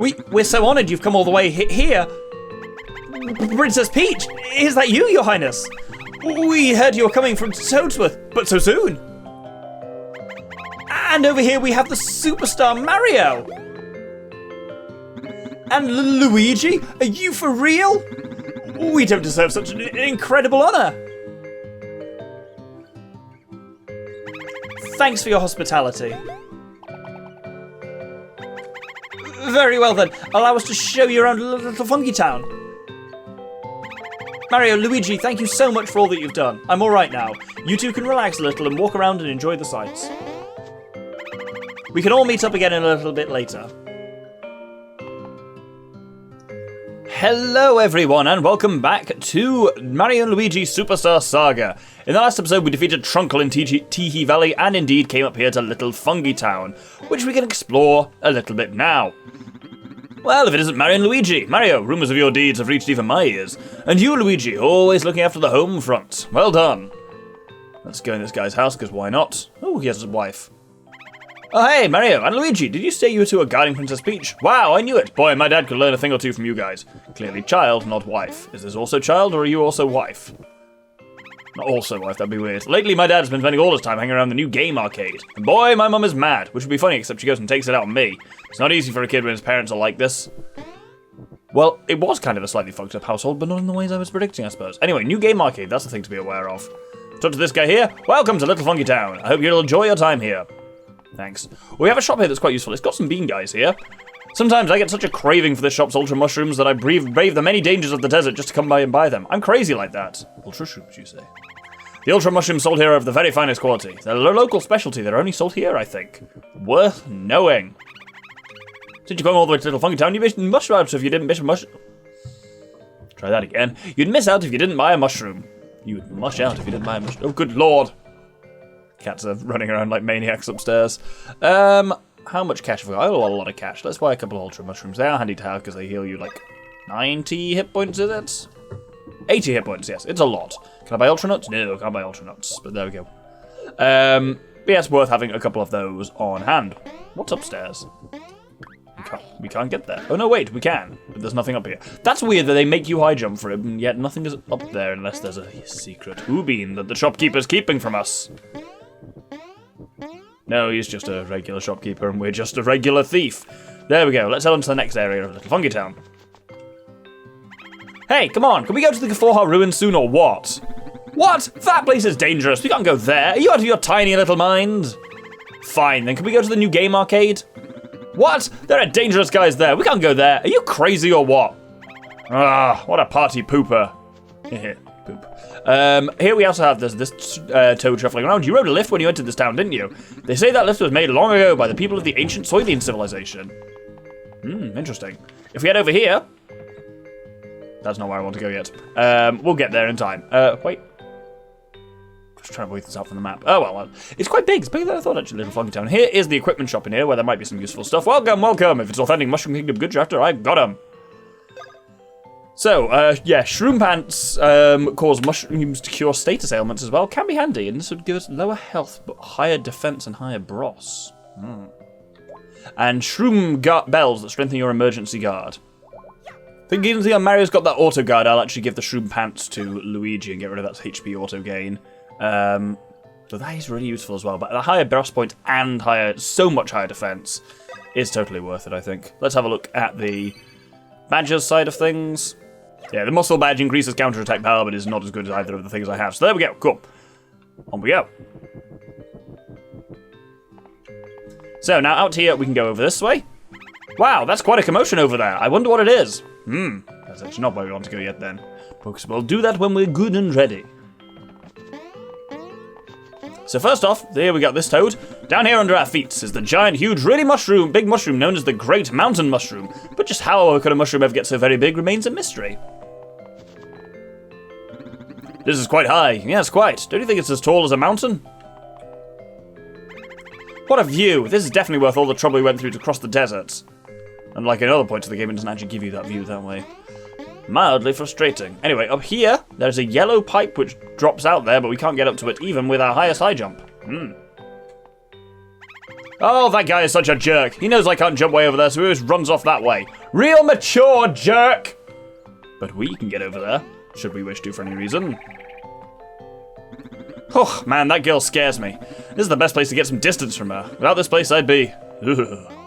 We're so honored you've come all the way here. Princess Peach, is that you, Your Highness? We heard you were coming from Toadsworth, but so soon. And over here we have the superstar Mario. And Luigi, are you for real? We don't deserve such an incredible honor. Thanks for your hospitality. Very well then, allow us to show you around Little Fungitown. Mario, Luigi, thank you so much for all that you've done. I'm alright now. You two can relax a little and walk around and enjoy the sights. We can all meet up again in a little bit later. Hello everyone and welcome back to Mario and Luigi Superstar Saga. In the last episode we defeated Trunkle in Teehee Valley and indeed came up here to Little Fungitown, which we can explore a little bit now. Well, if it isn't Mario and Luigi. Mario, rumours of your deeds have reached even my ears. And you, Luigi, always looking after the home front. Well done. Let's go in this guy's house, because why not? Oh, he has a wife. Oh, hey, Mario and Luigi, did you say you two are guarding Princess Peach? Wow, I knew it. Boy, my dad could learn a thing or two from you guys. Clearly child, not wife. Is this also child, or are you also wife? Not also wife, that'd be weird. Lately, my dad's been spending all his time hanging around the new game arcade. And boy, my mum is mad, which would be funny, except she goes and takes it out on me. It's not easy for a kid when his parents are like this. Well, it was kind of a slightly fucked up household, but not in the ways I was predicting, I suppose. Anyway, new game arcade, that's the thing to be aware of. Talk to this guy here. Welcome to Little Fungitown. I hope you'll enjoy your time here. Thanks. We have a shop here that's quite useful. It's got some bean guys here. Sometimes I get such a craving for this shop's ultra mushrooms that I brave the many dangers of the desert just to come by and buy them. I'm crazy like that. Ultra shrooms, you say? The ultra mushrooms sold here are of the very finest quality. They're a local specialty. They're only sold here, I think. Worth knowing. Since you're going all the way to Little Fungitown, you missed mush out if you didn't miss a mush. Try that again. You'd miss out if you didn't buy a mushroom. You would mush out if you didn't buy a mushroom. Oh, good lord. Cats are running around like maniacs upstairs. How much cash have we got? Oh, a lot of cash. Let's buy a couple of ultra mushrooms. They are handy to have because they heal you like 90 hit points, is it? 80 hit points, yes. It's a lot. Can I buy ultra nuts? No, I can't buy ultra nuts. But there we go. But yeah, it's worth having a couple of those on hand. What's upstairs? We can't get there. Oh no, wait, we can. But there's nothing up here. That's weird that they make you high jump for it, and yet nothing is up there unless there's a secret bean that the shopkeeper's keeping from us. No, he's just a regular shopkeeper and we're just a regular thief. There we go, let's head on to the next area of Little Fungitown. Hey, come on, can we go to the Guffawha ruins soon or what? What? That place is dangerous, we can't go there. Are you out of your tiny little mind? Fine, then can we go to the new game arcade? What? There are dangerous guys there, we can't go there. Are you crazy or what? Ah, what a party pooper. Poop. Here we also have this toad shuffling around. You rode a lift when you entered this town, didn't you? They say that lift was made long ago by the people of the ancient Soylean civilization. Interesting. If we head over here... That's not where I want to go yet. We'll get there in time. Wait. Just trying to work this out from the map. Oh, well, it's quite big. It's bigger than I thought, actually, Little Fungitown. Here is the equipment shop in here, where there might be some useful stuff. Welcome, welcome. If it's authentic Mushroom Kingdom goods you're after, I've got them. So, yeah, shroom pants cause mushrooms to cure status ailments as well. Can be handy, and this would give us lower health, but higher defense and higher bros. And shroom bells that strengthen your emergency guard. Thinking Mario's got that auto guard, I'll actually give the shroom pants to Luigi and get rid of that HP auto gain. So that is really useful as well, but a higher bros point and so much higher defense is totally worth it, I think. Let's have a look at the badges side of things. Yeah, the muscle badge increases counter-attack power, but is not as good as either of the things I have. So there we go, cool. On we go. So now out here, we can go over this way. Wow, that's quite a commotion over there. I wonder what it is. That's actually not where we want to go yet then. Because we'll do that when we're good and ready. So first off, here we got this toad. Down here under our feet is the giant, huge, really big mushroom known as the Great Mountain Mushroom. But just how could a mushroom ever get so very big remains a mystery. This is quite high. Yes, quite. Don't you think it's as tall as a mountain? What a view. This is definitely worth all the trouble we went through to cross the desert. Unlike in other points of the game, it doesn't actually give you that view that way. Mildly frustrating. Anyway, up here, there's a yellow pipe which drops out there, but we can't get up to it even with our highest high jump. Oh, that guy is such a jerk. He knows I can't jump way over there, so he always runs off that way. Real mature jerk! But we can get over there, should we wish to for any reason. Oh, man, that girl scares me. This is the best place to get some distance from her. Without this place, I'd be... Ugh.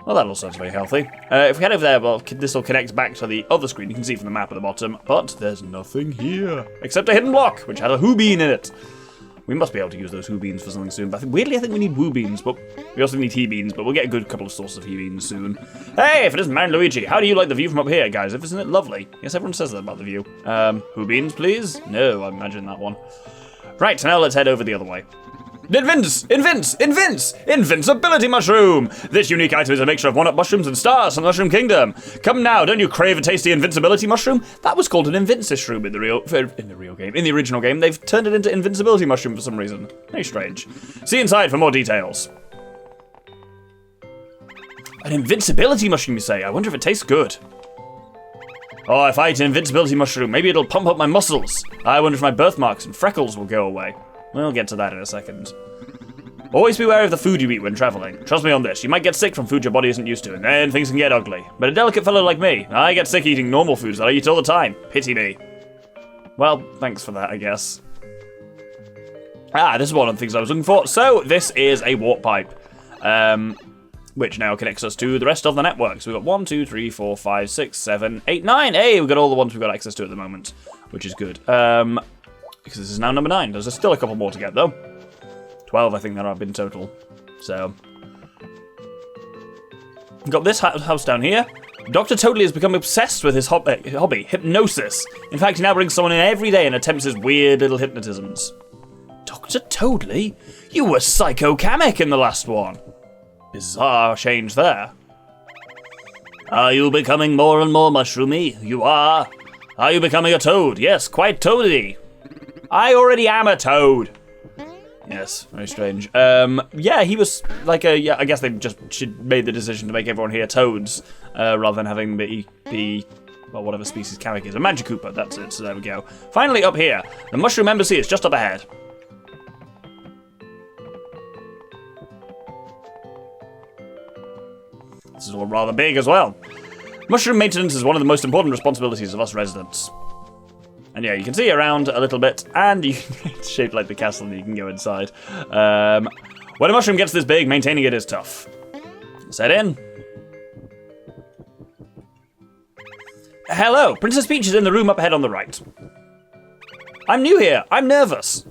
Well, that all sounds very healthy. If we head over there, well, this will connect back to the other screen. You can see from the map at the bottom, but there's nothing here. Except a hidden block, which has a Who Bean in it. We must be able to use those Who Beans for something soon. But weirdly, I think we need Woo Beans, but we also need He Beans, but we'll get a good couple of sources of He Beans soon. Hey, if it isn't Mario and Luigi, how do you like the view from up here, guys? Isn't it lovely? Yes, everyone says that about the view. Who Beans, please? No, I imagine that one. Right, now let's head over the other way. Invincibility mushroom! This unique item is a mixture of 1-up mushrooms and stars from the Mushroom Kingdom. Come now, don't you crave a tasty invincibility mushroom? That was called an Invincishroom in the original game. They've turned it into invincibility mushroom for some reason. Very strange. See inside for more details. An invincibility mushroom, you say? I wonder if it tastes good. Oh, if I eat an invincibility mushroom, maybe it'll pump up my muscles. I wonder if my birthmarks and freckles will go away. We'll get to that in a second. Always beware of the food you eat when traveling. Trust me on this, you might get sick from food your body isn't used to, and then things can get ugly. But a delicate fellow like me, I get sick eating normal foods that I eat all the time. Pity me. Well, thanks for that, I guess. This is one of the things I was looking for. So, this is a warp pipe, which now connects us to the rest of the network. So we've got 1, 2, 3, 4, 5, 6, 7, 8, 9. Hey, we've got all the ones we've got access to at the moment, which is good. Because this is now number 9. There's still a couple more to get, though. 12, I think there have been total. So, we've got this house down here. Dr. Toadley has become obsessed with his hobby, hypnosis. In fact, he now brings someone in every day and attempts his weird little hypnotisms. Dr. Toadley? You were Psycho Kamek in the last one. Bizarre change there. Are you becoming more and more mushroomy? You are. Are you becoming a toad? Yes, quite toady. I already am a toad. Yes, very strange. Yeah, he was like a. I guess they just made the decision to make everyone here toads, rather than having the well, whatever species Kamek is. A Magikoopa, that's it. So there we go. Finally, up here, the Mushroom Embassy is just up ahead. This is all rather big as well. Mushroom maintenance is one of the most important responsibilities of us residents. And yeah, you can see around a little bit, and it's shaped like the castle, and you can go inside. When a mushroom gets this big, maintaining it is tough. Set in. Hello, Princess Peach is in the room up ahead on the right. I'm new here. I'm nervous.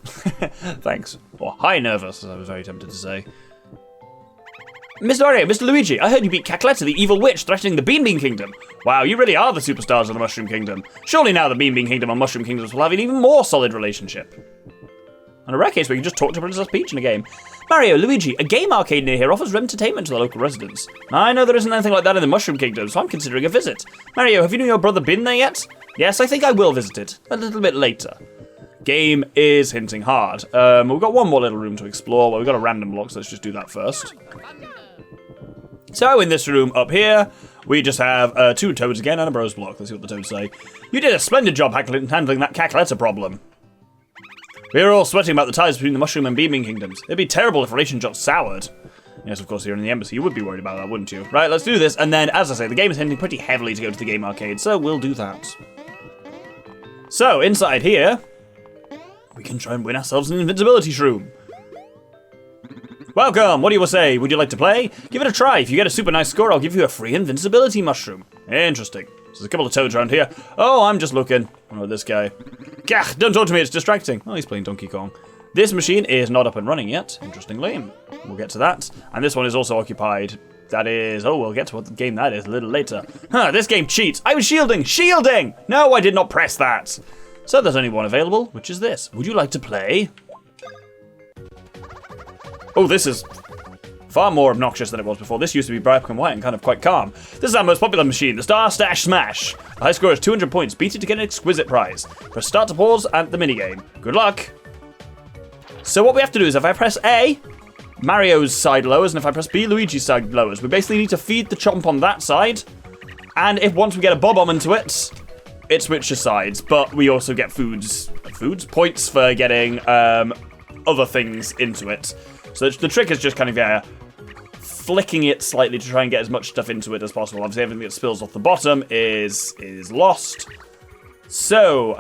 Thanks. Or hi, nervous, as I was very tempted to say. Mr. Mario, Mr. Luigi, I heard you beat Cackletta, the evil witch threatening the Beanbean Kingdom. Wow, you really are the superstars of the Mushroom Kingdom. Surely now the Beanbean Kingdom and Mushroom Kingdoms will have an even more solid relationship. In a rare case, we can just talk to Princess Peach in a game. Mario, Luigi, a game arcade near here offers entertainment to the local residents. I know there isn't anything like that in the Mushroom Kingdom, so I'm considering a visit. Mario, have you and your brother been there yet? Yes, I think I will visit it. A little bit later. Game is hinting hard. We've got one more little room to explore. Well, we've got a random block, so let's just do that first. So, in this room up here, we just have 2 toads again and a bros block. Let's see what the toads say. You did a splendid job handling that Cackletta problem. We are all sweating about the ties between the Mushroom and Beanbean Kingdoms. It'd be terrible if relations got soured. Yes, of course, you're in the embassy. You would be worried about that, wouldn't you? Right, let's do this. And then, as I say, the game is hinting pretty heavily to go to the game arcade, so we'll do that. So, inside here, we can try and win ourselves an invincibility shroom. Welcome, what do you say? Would you like to play? Give it a try. If you get a super nice score, I'll give you a free invincibility mushroom. Interesting. There's a couple of toads around here. Oh, I'm just looking. Oh, this guy. Gah, don't talk to me, it's distracting. Oh, he's playing Donkey Kong. This machine is not up and running yet, interestingly. We'll get to that. And this one is also occupied. That is... Oh, we'll get to what game that is a little later. Huh, this game cheats. I was shielding! Shielding! No, I did not press that. So there's only one available, which is this. Would you like to play? Oh, this is far more obnoxious than it was before. This used to be black and white and kind of quite calm. This is our most popular machine, the Star Stash Smash. The high score is 200 points. Beat it to get an exquisite prize. Press start to pause and the minigame. Good luck. So what we have to do is if I press A, Mario's side lowers, and if I press B, Luigi's side lowers. We basically need to feed the chomp on that side, and if once we get a bob-omb into it, it switches sides. But we also get points for getting other things into it. So the trick is just kind of, flicking it slightly to try and get as much stuff into it as possible. Obviously, everything that spills off the bottom is lost. So,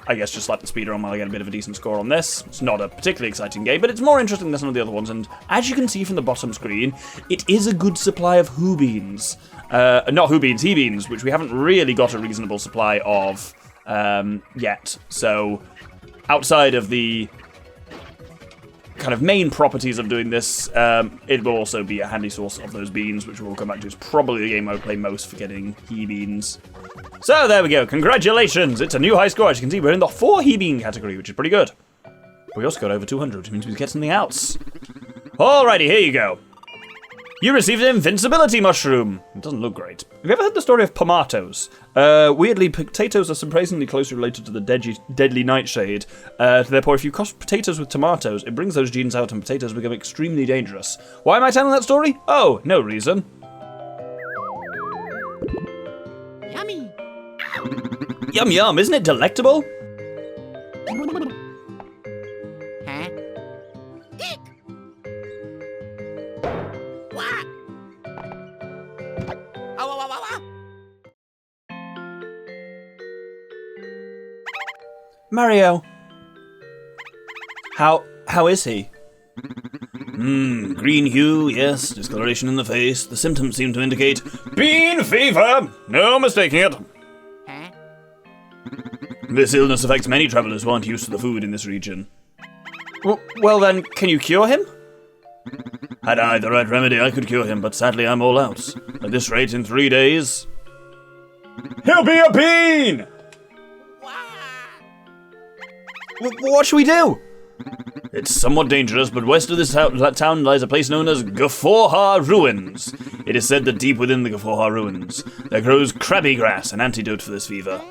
I guess just slap the speeder on while I get a bit of a decent score on this. It's not a particularly exciting game, but it's more interesting than some of the other ones. And as you can see from the bottom screen, it is a good supply of Who Beans. Not Who Beans, He Beans, which we haven't really got a reasonable supply of yet. So, outside of the kind of main properties of doing this, it will also be a handy source of those beans, which we'll come back to. Is probably the game I would play most for getting He Beans. So there we go, congratulations! It's a new high score. As you can see, we're in the 4 He Bean category, which is pretty good. We also got over 200, which means we get something else. Alrighty, here you go. You received an invincibility mushroom. It doesn't look great. Have you ever heard the story of tomatoes? Weirdly, potatoes are surprisingly closely related to the deadly nightshade. Therefore, if you cross potatoes with tomatoes, it brings those genes out and potatoes become extremely dangerous. Why am I telling that story? Oh, no reason. Yummy. Yum yum, isn't it delectable? Huh? Eek. What? Mario. How is he? Green hue, yes, discoloration in the face. The symptoms seem to indicate bean fever! No mistaking it. Huh? This illness affects many travelers who aren't used to the food in this region. Well then, can you cure him? Had I the right remedy, I could cure him, but sadly I'm all out. At this rate, in 3 days... he'll be a bean! What should we do? It's somewhat dangerous, but west of this town lies a place known as Guffawha Ruins. It is said that deep within the Guffawha Ruins, there grows crabby grass, an antidote for this fever.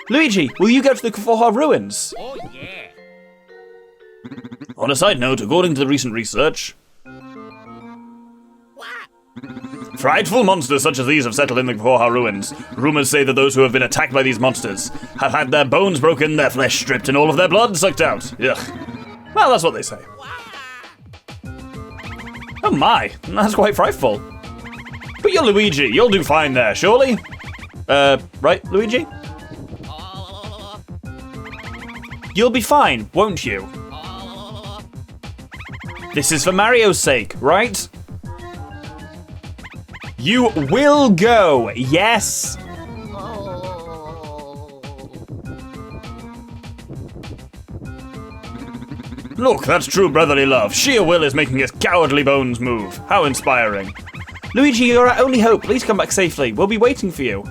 Luigi, will you go to the Guffawha Ruins? Oh, yeah. On a side note, according to the recent research, frightful monsters such as these have settled in the Guffawha Ruins. Rumors say that those who have been attacked by these monsters have had their bones broken, their flesh stripped, and all of their blood sucked out. Ugh. Well, that's what they say. Oh my, that's quite frightful. But you're Luigi, you'll do fine there, surely? Right, Luigi? You'll be fine, won't you? This is for Mario's sake, right? You will go, yes! Look, that's true brotherly love. Sheer will is making his cowardly bones move. How inspiring. Luigi, you're our only hope. Please come back safely. We'll be waiting for you.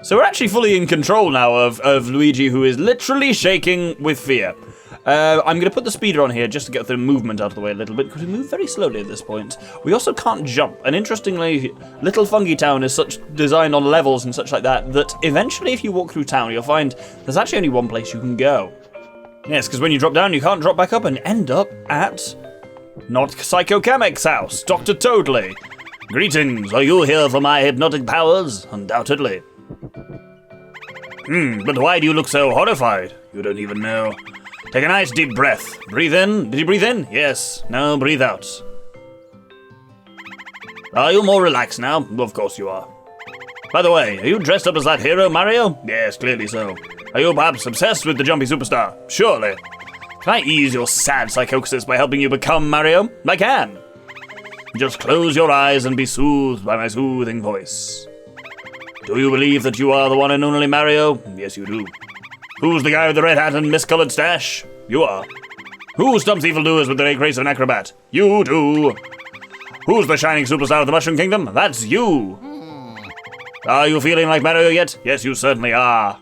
So we're actually fully in control now of Luigi, who is literally shaking with fear. I'm going to put the speeder on here just to get the movement out of the way a little bit, because we move very slowly at this point. We also can't jump, and interestingly, Little Fungitown is such designed on levels and such like that, that eventually if you walk through town, you'll find there's actually only one place you can go. Yes, because when you drop down, you can't drop back up and end up at... not Psycho Kamek's house, Dr. Toadley. Greetings, are you here for my hypnotic powers? Undoubtedly. But why do you look so horrified? You don't even know. Take a nice deep breath. Breathe in. Did you breathe in? Yes. Now breathe out. Are you more relaxed now? Of course you are. By the way, are you dressed up as that hero, Mario? Yes, clearly so. Are you perhaps obsessed with the jumpy superstar? Surely. Can I ease your sad psychosis by helping you become Mario? I can. Just close your eyes and be soothed by my soothing voice. Do you believe that you are the one and only Mario? Yes, you do. Who's the guy with the red hat and miscolored stash? You are. Who stumps evildoers with the great grace of an acrobat? You do. Who's the shining superstar of the Mushroom Kingdom? That's you. Are you feeling like Mario yet? Yes, you certainly are.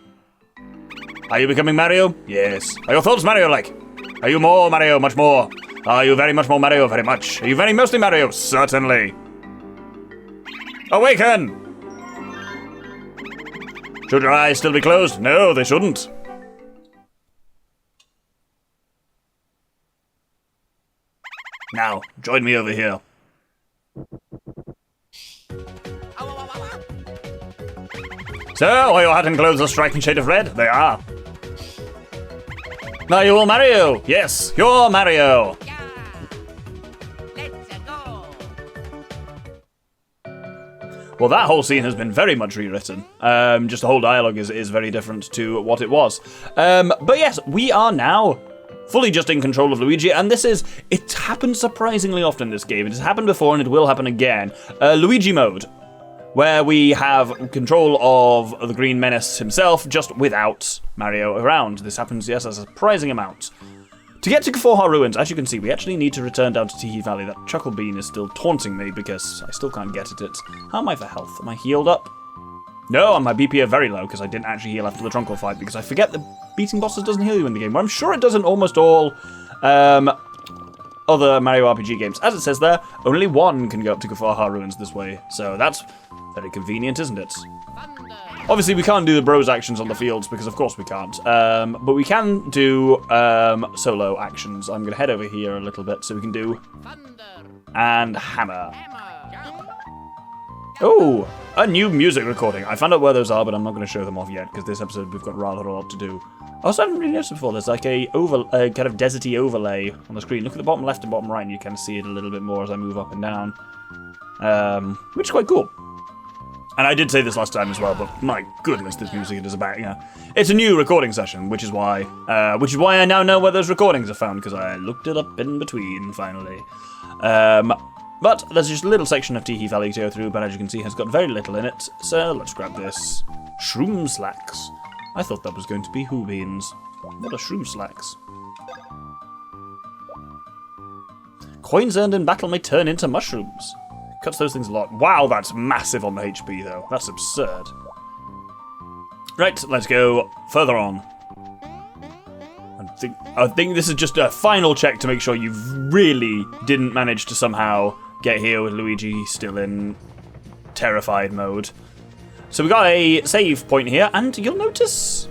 Are you becoming Mario? Yes. Are your thoughts Mario-like? Are you more Mario? Much more. Are you very much more Mario? Very much. Are you very mostly Mario? Certainly. Awaken! Should your eyes still be closed? No, they shouldn't. Now, join me over here. So, are your hat and clothes a striking shade of red? They are. Are you all Mario? Yes, you're Mario. Well, that whole scene has been very much rewritten. Just the whole dialogue is very different to what it was. But yes, we are now fully just in control of Luigi, and it happens surprisingly often in this game. It has happened before, and it will happen again. Luigi mode, where we have control of the Green Menace himself, just without Mario around. This happens, yes, a surprising amount. To get to Guffawha Ruins, as you can see, we actually need to return down to Tihee Valley. That Chuckle Bean is still taunting me because I still can't get at it. How am I for health? Am I healed up? No, and my BP are very low because I didn't actually heal after the Trunkle fight because I forget that beating bosses doesn't heal you in the game. Well, I'm sure it does in almost all other Mario RPG games. As it says there, only one can go up to Guffawha Ruins this way. So that's very convenient, isn't it? Obviously, we can't do the bros actions on the fields because, of course, we can't. But we can do solo actions. I'm going to head over here a little bit so we can do... And hammer. Oh, a new music recording. I found out where those are, but I'm not going to show them off yet because this episode we've got rather a lot to do. Also, I haven't really noticed before. There's like a kind of deserty overlay on the screen. Look at the bottom left and bottom right, and you can see it a little bit more as I move up and down, which is quite cool. And I did say this last time as well, but my goodness, this music is about, it's a new recording session, which is why I now know where those recordings are found, because I looked it up in between, finally. But there's just a little section of Tihee Valley to go through, but as you can see, has got very little in it, so let's grab this. Shroom Slacks. I thought that was going to be Who Beans. What are Shroom Slacks? Coins earned in battle may turn into mushrooms. Cuts those things a lot. Wow, that's massive on the HP, though. That's absurd. Right, let's go further on. I think this is just a final check to make sure you really didn't manage to somehow get here with Luigi still in terrified mode. So we got a save point here, and you'll notice...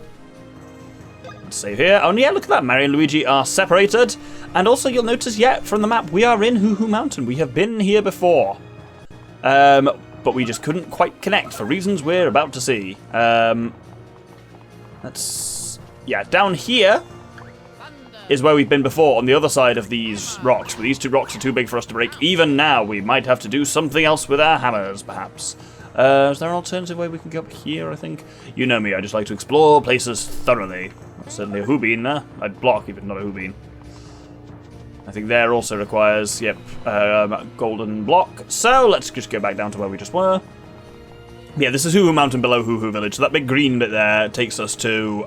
Let's save here. Oh, yeah, look at that. Mario and Luigi are separated. And also, you'll notice, yeah, from the map, we are in Hoo Hoo Mountain. We have been here before. But we just couldn't quite connect for reasons we're about to see. Down here is where we've been before, on the other side of these rocks. But these two rocks are too big for us to break. Even now, we might have to do something else with our hammers, perhaps. Is there an alternative way we can go up here, I think? You know me, I just like to explore places thoroughly. That's certainly a Hoo Bean there. I'd block if it's not a Hoo Bean. I think there also requires, golden block. So let's just go back down to where we just were. Yeah, this is Hoo Hoo Mountain below Hoo Hoo Village. So that big green bit there takes us to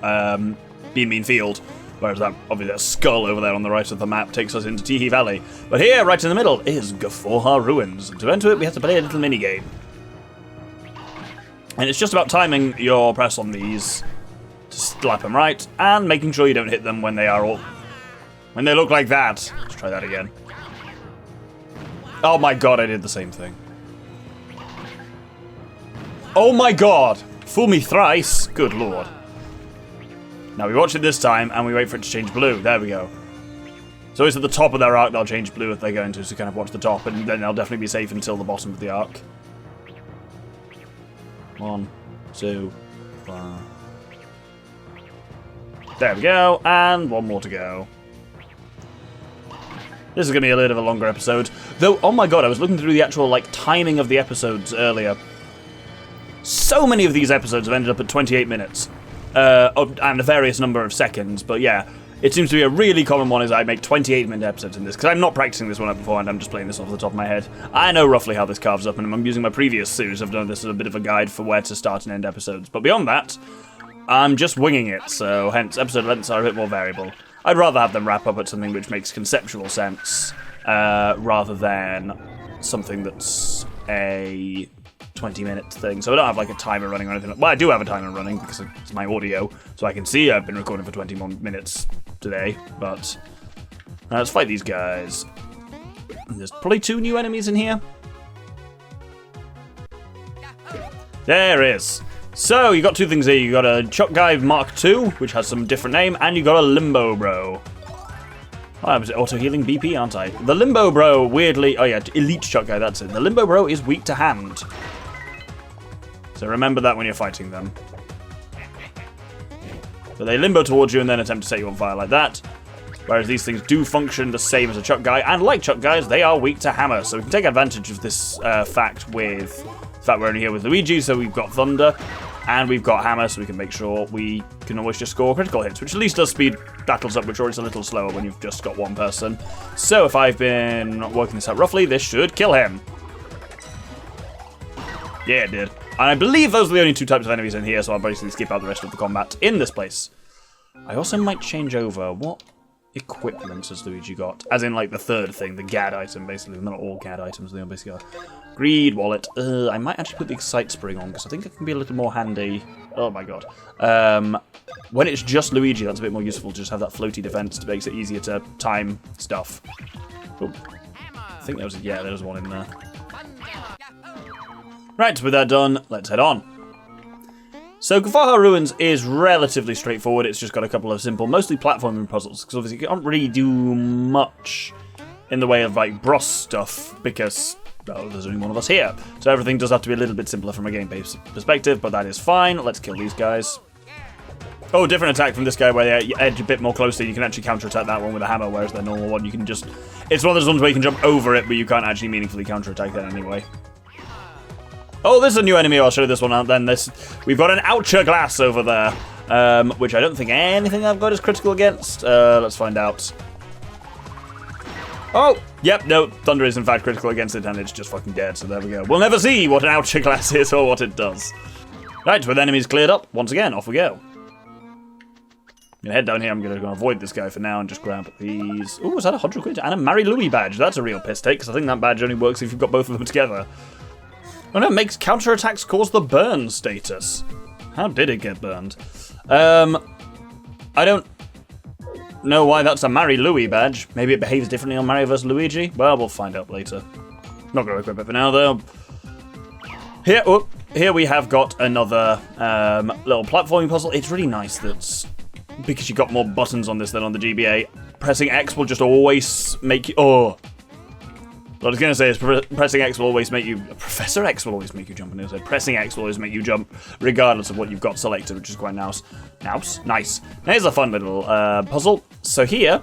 Beanbean Field. Whereas that skull over there on the right of the map takes us into Tihee Valley. But here, right in the middle, is Guffawha Ruins. And to enter it, we have to play a little mini-game. And it's just about timing your press on these to slap them right, and making sure you don't hit them when they are all... When they look like that. Let's try that again. Oh my god, I did the same thing. Oh my god! Fool me thrice! Good lord. Now we watch it this time, and we wait for it to change blue. There we go. So it's at the top of their arc, they'll change blue if they go into, so kind of watch the top, and then they'll definitely be safe until the bottom of the arc. 1, 2, 3. There we go, and one more to go. This is going to be a little bit of a longer episode. Though, oh my god, I was looking through the actual, timing of the episodes earlier. So many of these episodes have ended up at 28 minutes. And a various number of seconds, but yeah. It seems to be a really common one is I make 28-minute episodes in this, because I'm not practicing this one up beforehand, I'm just playing this off the top of my head. I know roughly how this carves up, and I'm using my previous series. I've done this as a bit of a guide for where to start and end episodes. But beyond that, I'm just winging it, so hence episode lengths are a bit more variable. I'd rather have them wrap up at something which makes conceptual sense, rather than something that's a 20-minute thing. So I don't have a timer running or anything. Well, I do have a timer running because it's my audio, so I can see I've been recording for 20 minutes today, but let's fight these guys. There's probably 2 new enemies in here. There is. So, you got 2 things here. You got a Chuck Guy Mark II, which has some different name, and you got a Limbo Bro. Oh, I was auto-healing BP, aren't I? The Limbo Bro, weirdly... Oh, yeah, Elite Chuck Guy, that's it. The Limbo Bro is weak to hand. So remember that when you're fighting them. So they limbo towards you and then attempt to set you on fire like that. Whereas these things do function the same as a Chuck Guy, and like Chuck Guys, they are weak to hammer. So we can take advantage of this fact with In fact, we're only here with Luigi, so we've got Thunder, and we've got Hammer, so we can make sure we can always just score critical hits, which at least does speed battles up, which always a little slower when you've just got one person. So if I've been working this out roughly, this should kill him. Yeah, it did. And I believe those are the only two types of enemies in here, so I'll basically skip out the rest of the combat in this place. I also might change over. What equipment has Luigi got? As in, like, the third thing, the GAD item, basically. Not all GAD items, they basically are. Greed, wallet. I might actually put the Excite Spring on, because I think it can be a little more handy. Oh, my God. When it's just Luigi, that's a bit more useful to just have that floaty defense to make it easier to time stuff. Oh, I think there was, yeah, there was one in there. Right, with that done, let's head on. So Guffawha Ruins is relatively straightforward. It's just got a couple of simple, mostly platforming puzzles, because obviously you can't really do much in the way of like bros stuff, because, well, there's only one of us here. So everything does have to be a little bit simpler from a gameplay perspective, but that is fine. Let's kill these guys. Oh, different attack from this guy where you edge a bit more closely. You can actually counterattack that one with a hammer, whereas the normal one, you can just... It's one of those ones where you can jump over it, but you can't actually meaningfully counterattack that anyway. Oh, this is a new enemy. I'll show you this one out then. We've got an Hourglass over there, which I don't think anything I've got is critical against. Let's find out. Oh, yep, no, Thunder is in fact critical against it, and it's just fucking dead, so there we go. We'll never see what an Hourglass is or what it does. Right, with enemies cleared up, once again, off we go. I'm gonna head down here. I'm gonna avoid this guy for now and just grab these. Oh, is that 100 quid? And a Mario Luigi badge. That's a real piss take, because I think that badge only works if you've got both of them together. Oh no, it makes counterattacks cause the burn status. How did it get burned? I don't know why that's a Mario Luigi badge. Maybe it behaves differently on Mario vs. Luigi? Well, we'll find out later. Not going to equip it for now, though. Here we have got another little platforming puzzle. It's really nice that, because you've got more buttons on this than on the GBA, pressing X will just always make you... Oh! What I was going to say is pressing X will always make you... Professor X will always make you jump, and so pressing X will always make you jump, regardless of what you've got selected, which is quite nice. Nice. Now here's a fun little puzzle. So here,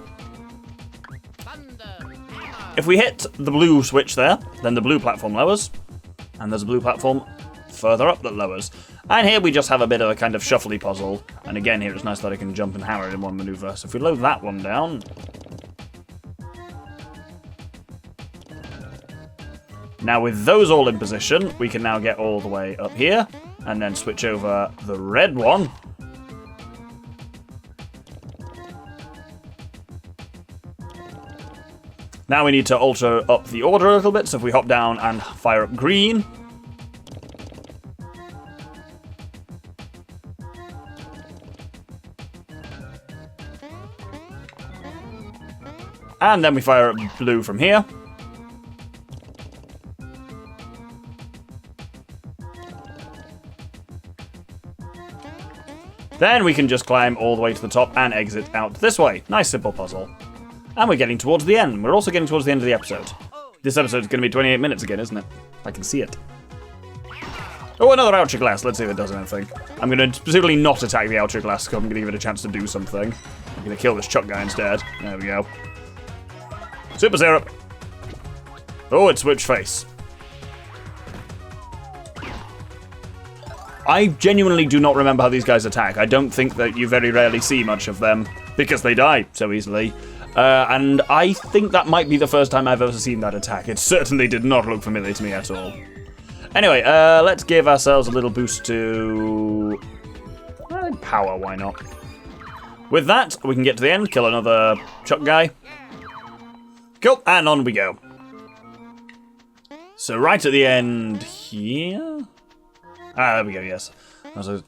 if we hit the blue switch there, then the blue platform lowers, and there's a blue platform further up that lowers. And here we just have a bit of a kind of shuffly puzzle, and again here it's nice that I can jump and hammer it in one maneuver. So if we load that one down... Now with those all in position, we can now get all the way up here, and then switch over the red one. Now we need to alter up the order a little bit, so if we hop down and fire up green. And then we fire up blue from here. Then we can just climb all the way to the top and exit out this way. Nice simple puzzle. And we're getting towards the end. We're also getting towards the end of the episode. This episode's going to be 28 minutes again, isn't it? I can see it. Oh, another Hourglass. Let's see if it does anything. I'm going to specifically not attack the Hourglass, because I'm going to give it a chance to do something. I'm going to kill this Chuck guy instead. There we go. Super Syrup. Oh, it switched face. I genuinely do not remember how these guys attack. I don't think that you very rarely see much of them, because they die so easily. And I think that might be the first time I've ever seen that attack. It certainly did not look familiar to me at all. Anyway, let's give ourselves a little boost to... power, why not? With that, we can get to the end, kill another Chuck guy. Cool, and on we go. So right at the end here... Ah, there we go, yes. It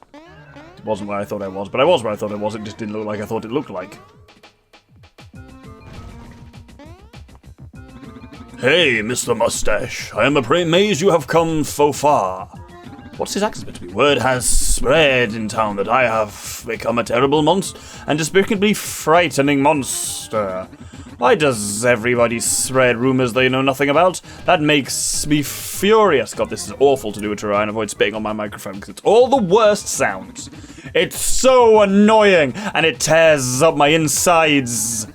wasn't where I thought I was, but I was where I thought I was. It just didn't look like I thought it looked like. Hey, Mr. Mustache. I am amazed you have come so far. What's his accent to be? Word has spread in town that I have become a terrible monster, and despicably frightening monster. Why does everybody spread rumors they know nothing about? That makes me furious. God, this is awful to do to try and avoid spitting on my microphone, because it's all the worst sounds. It's so annoying, and it tears up my insides.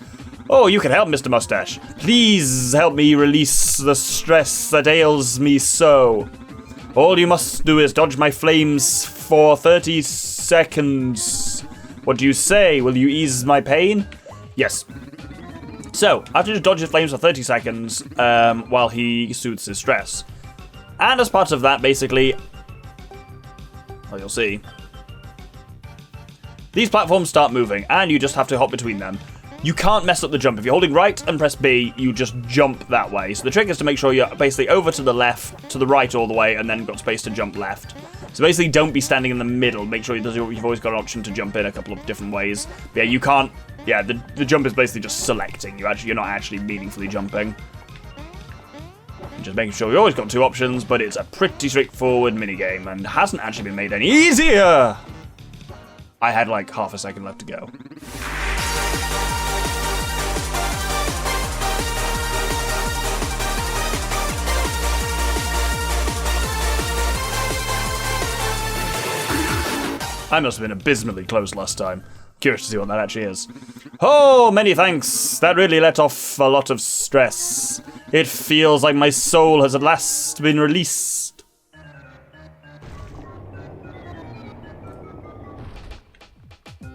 Oh, you can help, Mr. Mustache. Please help me release the stress that ails me so. All you must do is dodge my flames for 30 seconds. What do you say? Will you ease my pain? Yes. So, I have to just dodge his flames for 30 seconds while he soothes his stress. And as part of that, basically, well, you'll see, these platforms start moving, and you just have to hop between them. You can't mess up the jump. If you're holding right and press B, you just jump that way. So the trick is to make sure you're basically over to the left, to the right all the way, and then got space to jump left. So basically, don't be standing in the middle. Make sure you've always got an option to jump in a couple of different ways. But yeah, you can't. Yeah, the jump is basically just selecting. You're not actually meaningfully jumping. Just making sure we always got two options, but it's a pretty straightforward minigame and hasn't actually been made any easier. I had like half a second left to go. I must have been abysmally close last time. Curious to see what that actually is. Oh, many thanks. That really let off a lot of stress. It feels like my soul has at last been released.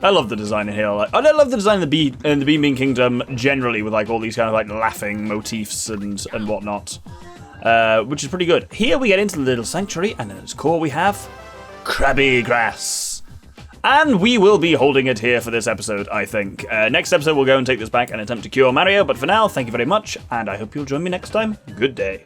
I love the design in here. I love the design in the Beanbean Kingdom generally, with like all these kind of like laughing motifs and whatnot, which is pretty good. Here we get into the little sanctuary, and at its core we have Krabby Grass. And we will be holding it here for this episode, I think. Next episode, we'll go and take this back and attempt to cure Mario. But for now, thank you very much, and I hope you'll join me next time. Good day.